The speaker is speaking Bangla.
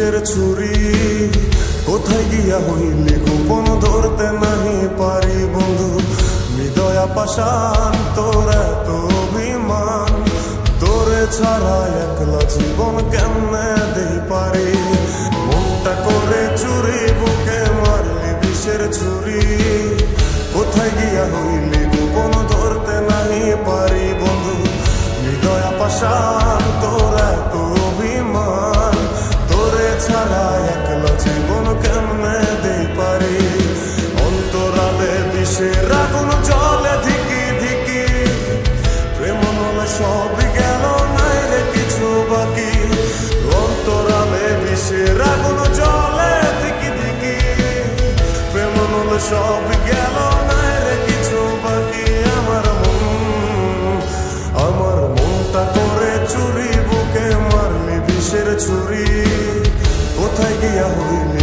বিষের ছুরি কোথায় গিয়া হইলি গোপন ধরতে নাহি পারি বন্ধু হৃদয়া পাষাণ তোর এত অভিমান তোরে ছাড়া একলা জীবন কেমনে দেই পারি মনটা করে চুরি বুকে মারলি বিষের ছুরি কোথায় গিয়া হইলি গোপন ধরতে নাহি পারি বন্ধু হৃদয়া পাষাণ তোর এত অভিমান তোরে ছাড়া একলা জীবন কেমনে দেই পারি অন্তরালে বিষের আগুন জ্বলে ধিকি ধিকি প্রেম নলে সব গেল নাই রে কিছু বাকি অন্তরালে বিষের আগুন জ্বলে ধিকি ধিকি প্রেম নলে সব গেল নাই রে কিছু বাকি আমার মনটা করে চুরি বুকে মারলি বিষের ছুরি কোথায় গিয়া হইলি